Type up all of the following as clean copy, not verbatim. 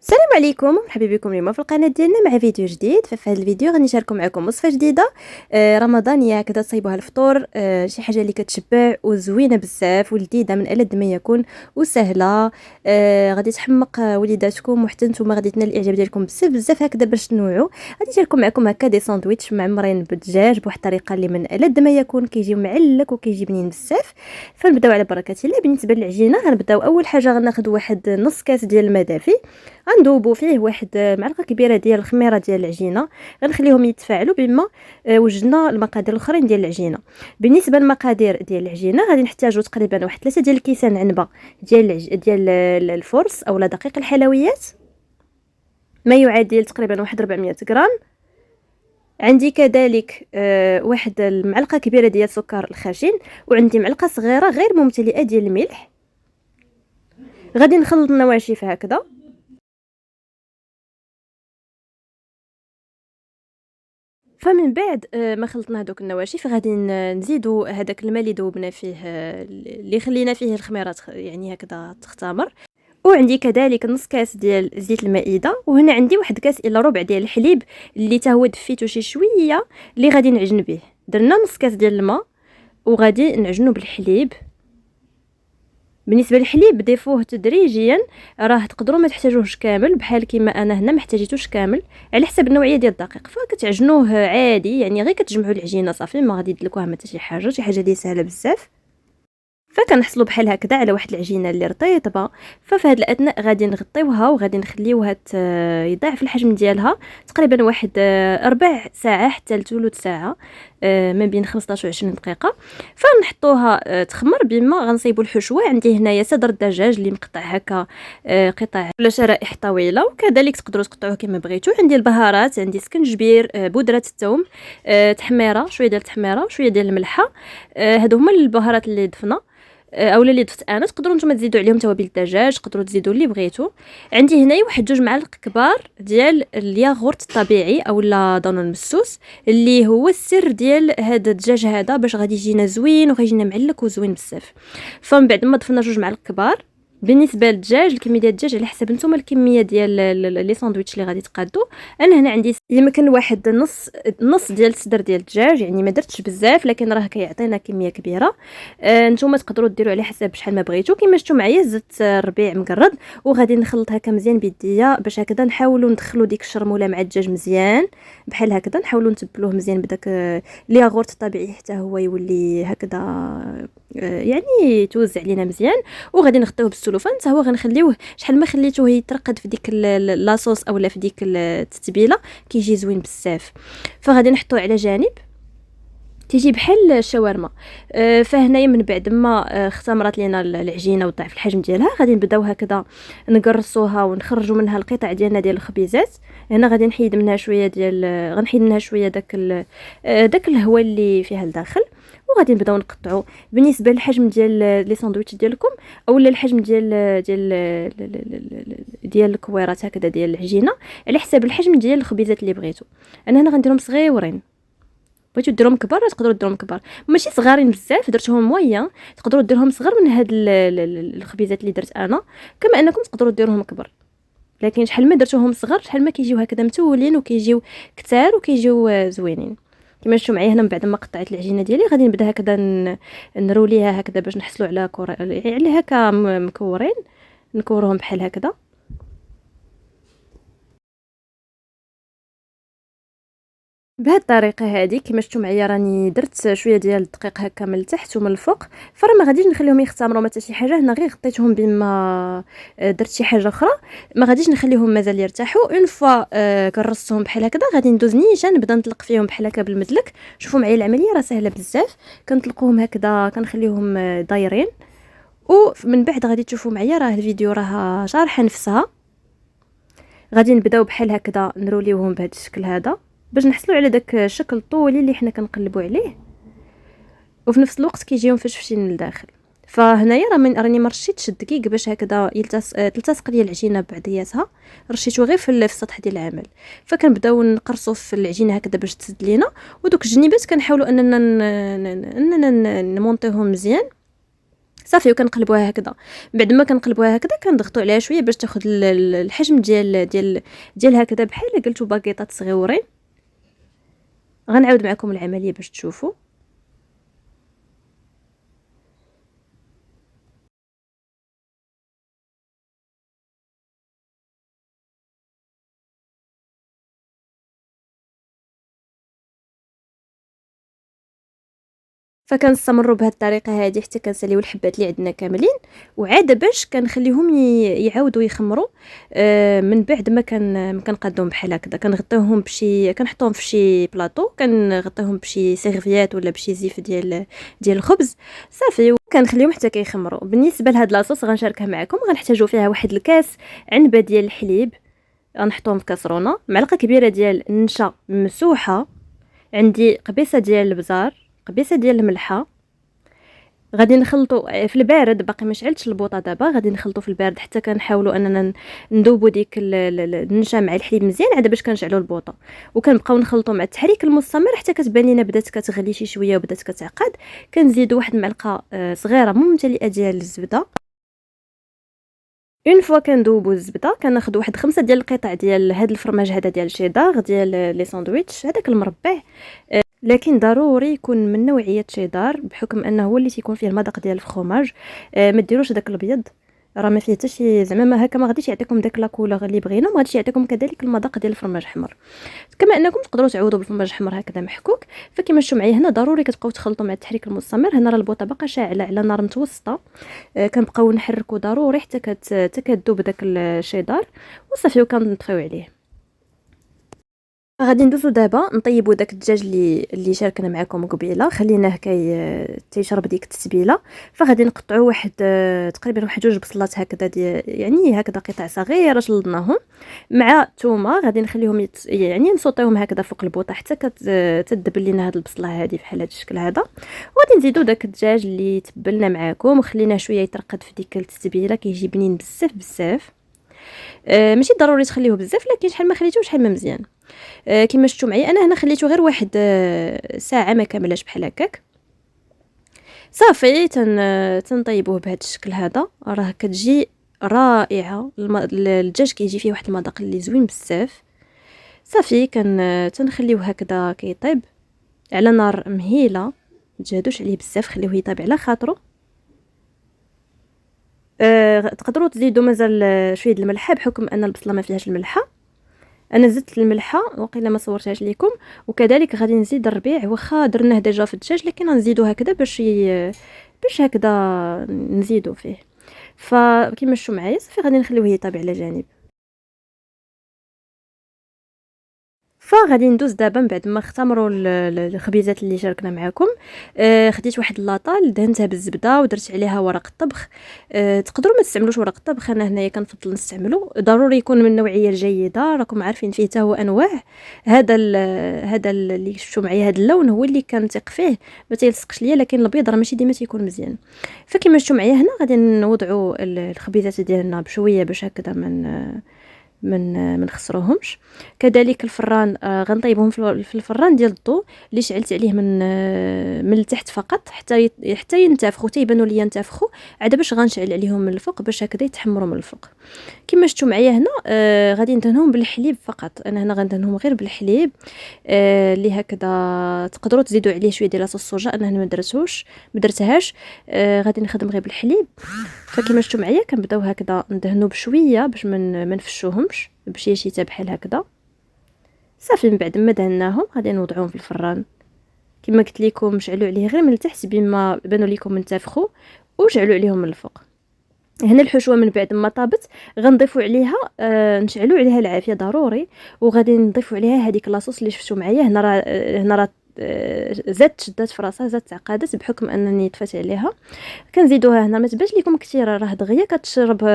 السلام عليكم، مرحبا بكم اليوم في القناه ديالنا مع فيديو جديد. ففي هذا الفيديو غادي نشارككم معكم وصفه جديده رمضانيه هكذا تصايبوها الفطور. شي حاجه اللي كتشبع وزوينه بزاف ولذيذه من ألذ ما يكون وسهله. غادي تحمق وليداتكم وحتى نتوما غادي تنال الاعجاب ديالكم بزاف بزاف هكذا. باش تنوعوا غادي نشارككم معكم هكا دي ساندويتش معمرين بالدجاج بواحد الطريقه اللي من ألذ ما يكون، كيجيو معلك وكيجي بنين بزاف. فنبداو على بركه الله. بالنسبه للعجينه غنبداو اول حاجه غناخذ واحد نص كاس ديال الماء دافي، غنذوبوا فيه واحد معلقه كبيره ديال الخميره ديال العجينه، غنخليهم يتفاعلوا بما وجدنا المقادير الاخرين ديال العجينه. بالنسبه للمقادير ديال العجينه غادي نحتاجوا تقريبا واحد 3 ديال الكيسان عنبه ديال الفرص اولا دقيق الحلويات، ما يعادل تقريبا واحد 400 غرام. عندي كذلك واحد المعلقه كبيره ديال السكر الخشن، وعندي معلقه صغيره غير ممتلئه ديال الملح. غادي نخلط النواشف هكذا. فمن بعد ما خلطنا هذوك النواشف غادي نزيدوا هذاك الماء اللي ذوبنا فيه، اللي خلينا فيه الخميره يعني هكذا تختمر. وعندي كذلك نص كاس ديال زيت المائده، وهنا عندي واحد كاس الا ربع ديال الحليب اللي تا هو دفيته شي شويه اللي غادي نعجن به. درنا نص كاس ديال الماء وغادي نعجنو بالحليب. بالنسبه للحليب ضيفوه تدريجيا، راه تقدروا ما تحتاجوهش كامل بحال كيما انا هنا ما احتاجيتوش كامل، على حسب النوعيه ديال الدقيق. فكتعجنوه عادي يعني غير كتجمعوا العجينه صافي، ما غادي يدلكوها حتى شي حاجه اللي سهله بزاف. فكنحصلوا بحال هكذا على واحد العجينه اللي رطيبه. ففي هذا الاثناء غادي نغطيوها وغادي نخليوها يضاعف الحجم ديالها تقريبا واحد ربع ساعه حتى لثلث ساعه، ما بين 15 و 20 دقيقه. فنحطوها تخمر بما غنصيبوا الحشوه. عندي هنايا صدر الدجاج اللي مقطع هكا قطع ولا شرائح طويله، وكذلك تقدروا تقطعوه كما بغيتوا. عندي البهارات، عندي سكنجبير، بودره الثوم، تحميره، شويه ديال التحميره وشويه ديال الملحه. هادو هما البهارات اللي ضفنا اولا اللي ضفت انا. تقدروا نتوما تزيدوا عليهم توابل الدجاج، تقدروا تزيدوا اللي بغيتوا. عندي هنايا واحد 2 معالق كبار ديال الياغورت الطبيعي اولا دانون مسوس، اللي هو السر ديال هذا الدجاج هذا باش غادي يجينا زوين وغيجينا معلك وزوين بزاف. فمن بعد ما ضفنا 2 معالق كبار. بالنسبه للدجاج، الكميه ديال الدجاج على حسب نتوما الكميه ديال لي ساندويتش اللي غادي تقادوا. انا هنا عندي يمكن واحد نص ديال الصدر ديال الدجاج، يعني ما درتش بزاف لكن راه كيعطينا كميه كبيره. نتوما تقدروا ديروا على حسب شحال ما بغيتوا. كما شفتوا معايا زدت الربيع مقرد، وغادي نخلط هكا مزيان بيديا باش هكذا نحاولوا ندخلوا ديك الشرموله مع الدجاج مزيان بحال هكذا. نحاولوا نتبلوه مزيان بداك الياغورت الطبيعي حتى هو يولي هكذا يعني توزع علينا مزيان. وغادي نغطيوه بالسلوفان حتى هو غنخليوه شحال ما خليتوه يترقد في ديك لاصوص اولا في ديك التتبيله كيجي زوين بزاف. فغادي نحطوه على جانب تيجي بحال الشاورما. فهنايا من بعد ما اختمرت لينا العجينه وضعف الحجم ديالها غادي نبداو هكذا نقرصوها ونخرجوا منها القطع ديالنا ديال الخبيزات. هنا غادي نحيد منها شويه ديال غنحيد منها شويه داك الهواء اللي فيها لداخل، وغادي نبداو نقطعوا. بالنسبه للحجم ديال لي ساندويتش ديالكم اولا الحجم ديال الكويرات هكذا ديال العجينه على حساب الحجم ديال الخبيزات اللي بغيتو. انا هنا غنديرهم صغيورين، بغيتو ديروهم كبار تقدروا ديروهم كبار، ماشي صغارين بزاف درتهم مويان تقدروا ديروهم صغر من هاد الخبيزات اللي درت انا، كما انكم تقدروا ديروهم كبر. لكن شحال ما درتوهم صغر شحال ما كيجيو هكذا متولين وكيجيو كتار وكيجيو زوينين. كما شفتوا معايا هنا من بعد ما قطعت العجينه ديالي غادي نبدا هكذا نروليها هكذا باش نحصلوا على يعني هكا مكورين، نكوروهم بحال هكذا. بهذه الطريقه هذه كما شفتوا معايا راني درت شويه ديال الدقيق هكا من التحت ومن الفوق. فراه ما غاديش نخليهم يختمروا حتى شي حاجه، هنا غير غطيتهم بما درت شي حاجه اخرى. ما غاديش نخليهم مازال يرتاحوا. اون فوا كرستهم بحال هكذا غادي ندوز نيشان نبدا نطلق فيهم بحال هكا بالمدلك. شوفوا معايا العمليه راه سهله بزاف. كنطلقوهم هكذا كنخليهم دايرين، ومن بعد غادي تشوفوا معايا راه الفيديو راه شارحه نفسها. غادي نبداو بحال هكذا نروليوهم بهذا الشكل هذا باش نحصلوا على داك الشكل الطولي اللي حنا كنقلبوا عليه، وفي نفس الوقت كيجيو مفشفشين من الداخل. فهنايا راني ما رشيتش الدقيق باش هكذا تلتصق ليا العجينه بعضياتها، رشيته غير في السطح ديال العمل. فكنبداو نقرصوا في العجينه هكذا باش تسد لينا، ودوك الجنيبات كنحاولوا اننا نمونطيهم مزيان صافي وكنقلبوها هكذا. بعد ما كنقلبوها هكذا كنضغطوا عليها شويه باش تاخذ الحجم ديال هكذا بحال قلتو باكيطات صغيورين. غنعاود معكم العمليه باش تشوفوا. فكنستمروا بهذه الطريقه هذه حتى كنساليو الحبات اللي عندنا كاملين، وعاد باش كنخليهم يعاودوا يخمروا. من بعد ما كنقادوهم بحال هكذا كنغطيوهم كنحطوهم في شي بلاطو، كنغطيوهم بشي سيرفيات ولا بشي زيف ديال الخبز صافي، وكنخليهم حتى كيخمروا. بالنسبه لهاد لاصوص غنشاركها معكم. غنحتاجوا فيها واحد الكاس عنبه ديال الحليب، غنحطوهم في كاسرونه، معلقه كبيره ديال النشا ممسوحه، عندي قبيصه ديال البزار، قبيصه ديال الملحه. غادي نخلطوا في البارد، باقي ما شعلتش البوطه دابا، غادي نخلطوا في البارد حتى كنحاولوا اننا نذوبوا ديك النشا مع الحليب مزيان عاد باش كنشعلوا البوطه. وكنبقاو نخلطوا مع التحريك المستمر حتى كتبان لينا بدات كتغلي شي شويه وبدات كتعقد. كنزيدوا واحد المعلقه صغيره ممتلئه ديال الزبده. اون فوا كندوبوا الزبده كناخذ واحد 5 ديال القطع ديال هذا الفرماج هذا ديال الشيدار ديال لي ساندويتش هذاك المربع، لكن ضروري يكون من نوعيه شيدار بحكم انه هو اللي تيكون فيه المذاق ديال الفرماج. ما ديروش داك الابيض، راه ما فيه حتى شي زعما ما هكا ما غاديش يعطيكم داك لا كولور اللي بغينا، ما غاديش يعطيكم كذلك المذاق ديال الفرماج احمر. كما انكم تقدروا تعوضوا بالفرماج احمر هكذا محكوك. فكما شفتوا معايا هنا ضروري كتبقاو تخلطوا مع التحريك المستمر. هنا راه البوطه باقا شاعله على نار متوسطه، كنبقاو نحركوا ضروري حتى كتذوب داك الشيدار وصافي وكنطفيو عليه. غادي ندوزو دابا نطيبوا داك الدجاج اللي شاركنا معكم قبيله، خليناه تيشرب ديك التتبيله. فغادي نقطعوا واحد تقريبا واحد 2 بصلات هكذا يعني هكذا قطع صغيره شلضناهم مع الثومه. غادي نخليهم يعني نصوطيهم هكذا فوق البوطه حتى تدبل لينا هاد البصله هذه بحال هذا الشكل هذا. وغادي نزيدوا داك الدجاج اللي تبلنا معكم وخليناه شويه يترقد في ديك التتبيله، كيجي بنين بزاف بزاف. ماشي ضروري تخليوه بزاف، لكن شحال ما خليتوه شحال ما مزيان. كما شفتوا معايا انا هنا خليته غير واحد ساعه ما كاملاش بحال هكاك. صافي تنطيبوه بهذا الشكل هذا، راه كتجي رائعه. الدجاج كيجي فيه واحد المذاق اللي زوين بزاف. صافي تنخليوه هكذا كيطيب على نار مهيله، ما تجهدوش عليه بزاف، خليوه يطيب على خاطرو. تقدروا تزيدوا مازال شويه د الملح بحكم ان البصله ما فيهاش الملحه. انا زدت الملحه وقيلا ما صورتهاش لكم، وكذلك غادي نزيد الربيع واخا درناه ديجا في الدجاج، لكن غنزيدو هكذا باش هكذا نزيدو فيه. فكما شفتوا معايا صافي غادي نخليوه يطيب على جانب. فغادي ندوز دابا من بعد ما اختمروا الخبيزات اللي شاركنا معكم. خديت واحد اللاطال دهنتها بالزبده ودرت عليها ورق الطبخ. تقدروا ما تستعملوش ورق الطبخ، انا هنايا كنفضل نستعملو، ضروري يكون من النوعيه الجيده، راكم عارفين فيه حتى هو انواع. هذا اللي شفتوا معايا هذا اللون هو اللي كنثق فيه، ما تيلصقش ليا، لكن الابيض راه ماشي ديما تيكون مزيان. فكما شفتوا معايا هنا غادي نوضعوا الخبيزات ديالنا بشويه باش هكذا من خسروهمش. كذلك الفران غنطيبهم في الفران ديال الضو اللي شعلت عليه من التحت فقط حتى ينتفخوا، تيبانوا ليا ينتفخوا عاد باش غنشعل عليهم من الفوق باش هكذا يتحمروا من الفوق. كما شفتوا معايا هنا غادي ندهنهم بالحليب فقط. انا هنا غندهنهم غير بالحليب اللي هكذا. تقدروا تزيدوا عليه شويه ديال لاصوص الصوجا، انا هنا ما درتهاش. غادي نخدم غير بالحليب. فكما شفتوا معايا كنبداو هكذا ندهنوا بشويه باش ما نفشوهمش بشي شيته بحال هكذا. صافي من بعد ما دهناهم غادي نوضعوهم في الفران كما قلت لكم، شعلوا عليه غير من التحت بما بانوا لكم منتفخوا، وشعلوا عليهم من الفوق. هنا الحشوه من بعد ما طابت غنضيفوا عليها نشعلوا عليها العافيه ضروري، وغادي نضيفوا عليها هذيك لاصوص اللي شفتوا معايا هنا راه زادت شدات في راسها، زادت تعقدت بحكم انني طفيت عليها. كنزيدوها هنا ما تبانش لكم كثير، راه دغيا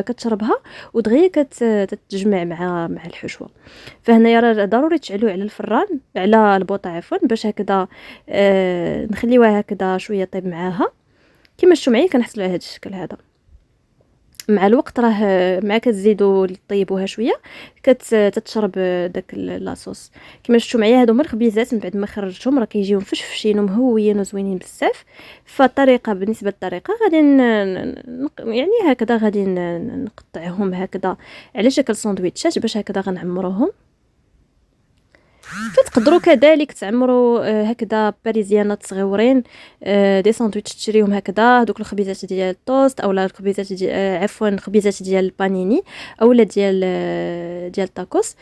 كتشربها ودغيا كتجمع مع الحشوه. فهنايا راه ضروري تشعلوا على الفران على البوطه عفوا باش هكذا نخليوها هكذا شويه طيب معاها. كما شفتوا معايا كنحصلوا على هذا الشكل هذا. مع الوقت راه مع كتزيدوا طيبوها شويه تتشرب داك لاصوص. كما شفتوا معايا هادو هما الخبيزات من بعد ما خرجتهم راه كيجيو مفشفشين ومهويين وزوينين بزاف. فالطريقه بالنسبه للطريقه غادي يعني هكذا غادي نقطعهم هكذا على شكل ساندويتشات باش هكذا غنعمروهم. فتقدروا كذلك تعمروا هكذا باريزيانات صغيورين، دي ساندويتش تشريهم هكذا، دوك الخبيزات ديال التوست اولا الخبيزات ديال عفوا الخبيزات ديال البانيني اولا ديال التاكوس.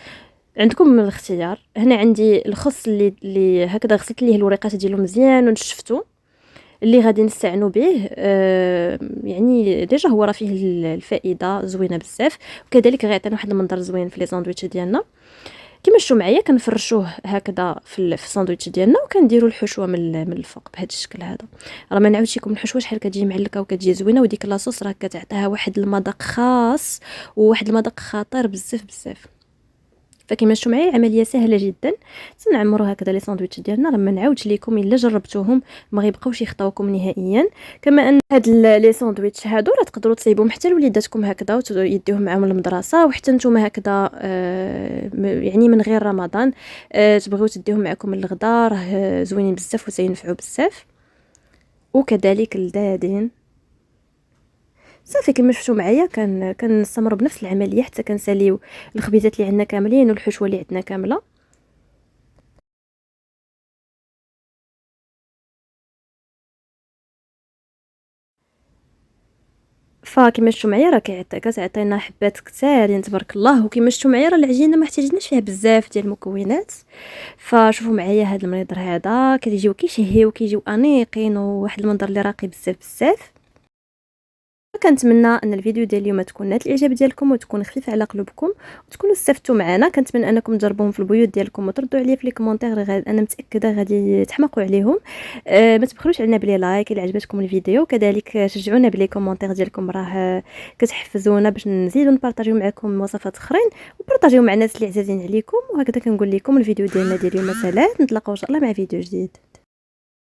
عندكم الاختيار. هنا عندي الخس اللي هكذا غسلت ليه الوريقات ديالو مزيان ونشفتو، اللي غادي نستعنوا به. يعني ديجا هو راه فيه الفائده زوينه بزاف، وكذلك غيعطينا واحد المنظر زوين في لي ساندويتش ديالنا. كما شفتوا معايا كنفرشوه هكذا في الساندويتش ديالنا، وكنديروا الحشوه من الفوق بهذا الشكل هذا. راه ما نعاودش لكم الحشوه شحال كتجي معلكه وكتجي زوينه، وديك لاصوص راه كتعطيها واحد المذاق خاص وواحد المذاق خطير بزاف بزاف. فكما شفتوا معايا عمليه سهله جدا. تنعمروا هكذا لي ساندويتش ديالنا، راه ما نعاودش لكم الا جربتوهم ما غيبقاوش يخطاوكم نهائيا. كما ان هاد لي ساندويتش هادو راه تقدروا تصايبوهم حتى لوليداتكم هكذا ويديوهم معاهم للمدرسه، وحتى نتوما هكذا يعني من غير رمضان تبغيو تديوهم معكم للغدا، راه زوينين بزاف وسينفعوا بزاف وكذلك لذاذين. صافي كما شفتوا معايا كنستمروا بنفس العمليه حتى كنساليو الخبيزات اللي عندنا كاملين والحشوه اللي عندنا كامله. فكما شفتوا معايا راه كتعطينا حبات كثارين تبارك الله. وكما شفتوا معايا راه العجينه ما احتاجناش فيها بزاف ديال المكونات. فشوفوا معايا هذا المنظر هذا كيجيو كيشهيو كيجيو انيقين وواحد المنظر اللي راقي بزاف بزاف. كنتمنى ان الفيديو ديال اليوم تكون نالت الاعجاب ديالكم وتكون خفيفه على قلوبكم وتكونوا استفدتوا معنا. كنتمنى انكم تجربوهم في البيوت ديالكم وتردوا عليا في لي كومونتير، انا متاكده غادي تحمقوا عليهم. ما تبخلوش علينا بلي لايك الا عجبتكم الفيديو، وكذلك شجعونا بلي كومونتير ديالكم، راه كتحفزونا باش نزيدوا نبارطاجيو معكم وصفات اخرين وبارطاجيو مع الناس اللي عزازين عليكم. وهكذا كنقول لكم الفيديو ديالنا ديال اليوم سالات، نتلاقاو ان شاء الله مع فيديو جديد.